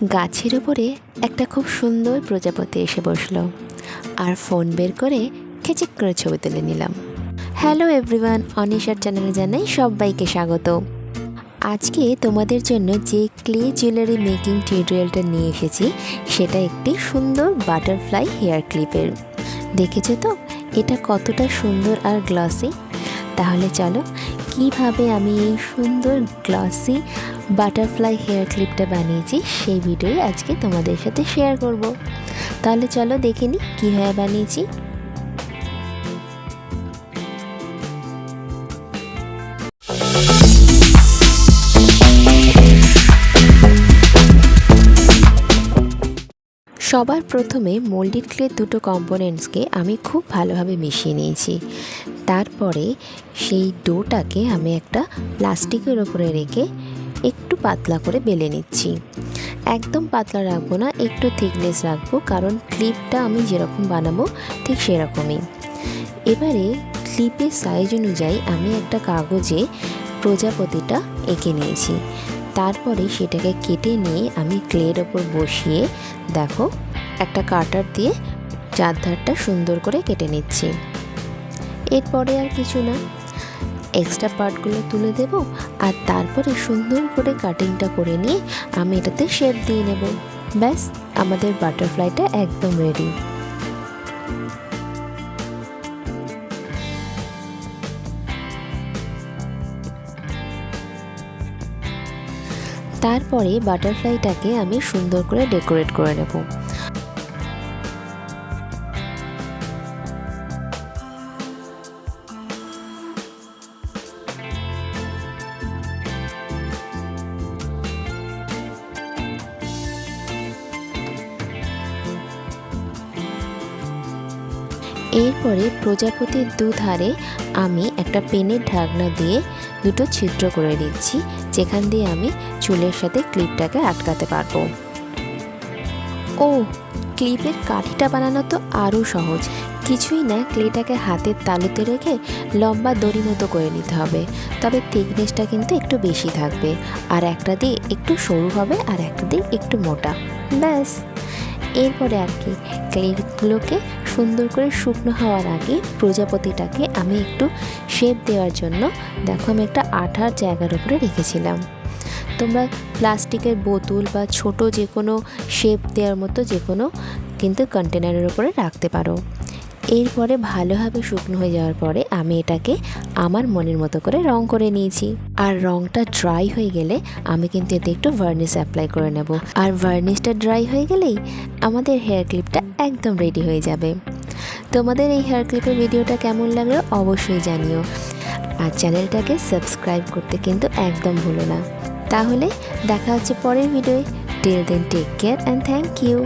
গাছের উপরে একটা খুব সুন্দর প্রজাপতি এসে বসলো আর ফোন বের করে খেচিক করে ছবি তুলে নিলাম। হ্যালো এভরিওয়ান, অনিশার চ্যানেলে জানাই সবাইকে স্বাগত। আজকে তোমাদের জন্য যে ক্লে জুয়েলারি মেকিং টিউটোরিয়ালটা নিয়ে এসেছি সেটা একটি সুন্দর বাটারফ্লাই হেয়ার ক্লিপের। দেখেছো তো এটা কতটা সুন্দর আর গ্লসি? তাহলে চলো কিভাবে আমি এই সুন্দর গ্লসি বাটারফ্লাই হেয়ার ক্লিপটা বানিয়েছি সেই ভিডিও আজকে তোমাদের সাথে শেয়ার করব। তাহলে চলো দেখে নিই কীভাবে বানিয়েছি। সবার প্রথমে মোল্ডেড ক্লের দুটো কম্পোনেন্টসকে আমি খুব ভালোভাবে মিশিয়ে নিয়েছি। তারপরে সেই ডোটাকে আমি একটা প্লাস্টিকের ওপরে রেখে একটু পাতলা করে বেলে নিচ্ছি। একদম পাতলা রাখবো না, একটু থিকনেস রাখবো, কারণ ক্লিপটা আমি যেরকম বানাবো ঠিক সেরকমই। এবারে ক্লিপের সাইজ অনুযায়ী আমি একটা কাগজে প্রজাপতিটা এঁকে নিয়েছি। তারপরে সেটাকে কেটে নিয়ে আমি ক্লের ওপর বসিয়ে দেখো একটা কাটার দিয়ে চারধারটা সুন্দর করে কেটে নিচ্ছি। এরপরে আর কিছু না, এক্সট্রা পার্টগুলো তুলে দেব আর তারপরে সুন্দর করে কাটিংটা করে নিয়ে আমি এটাতে শেপ দিয়ে নেব। ব্যাস, আমাদের বাটারফ্লাইটা একদম রেডি। তারপরে বাটারফ্লাইটাকে আমি সুন্দর করে ডেকোরেট করে নেব। এরপরে প্রজাপতির দুধারে আমি একটা পেনের ঢাকনা দিয়ে দুটো ছিদ্র করে দিচ্ছি, যেখান দিয়ে আমি চুলের সাথে ক্লিপটাকে আটকাতে পারবো। ও, ক্লিপের কাঠিটা বানানো তো আরও সহজ। কিছুই না, ক্লেটাকে হাতের তালুতে রেখে লম্বা দড়ি মতো করে নিতে হবে, তবে থিকনেসটা কিন্তু একটু বেশি থাকবে, আর একটা দিয়ে একটু সরু হবে আর একটা দিয়ে একটু মোটা। ব্যাস, এরপরে আর কি ক্লিপগুলোকে সুন্দর করে শুকনো হওয়ার আগে প্রজাপতিটাকে আমি একটু শেপ দেওয়ার জন্য দেখো আমি একটা আঠার জায়গার উপরে রেখেছিলাম। তোমরা প্লাস্টিকের বোতল বা ছোট যে কোনো শেপ দেওয়ার মতো যে কোনো কিন্তু কন্টেনারের উপরে রাখতে পারো। এরপরে ভালোভাবে শুকনো হয়ে যাওয়ার পরে আমি এটাকে আমার মনের মতো করে রং করে নিয়েছি। আর রংটা ড্রাই হয়ে গেলে আমি কিন্তু এতে একটু ভার্নিশ অ্যাপ্লাই করে নেব। আর ভার্নিশটা ড্রাই হয়ে গেলেই আমাদের হেয়ার ক্লিপটা একদম রেডি হয়ে যাবে। তোমাদের এই হেয়ার ক্লিপের ভিডিওটা কেমন লাগলো অবশ্যই জানিও, আর চ্যানেলটাকে সাবস্ক্রাইব করতে কিন্তু একদম ভুলো না। তাহলে দেখা হচ্ছে পরের ভিডিওয়ে। Till then take care and thank you.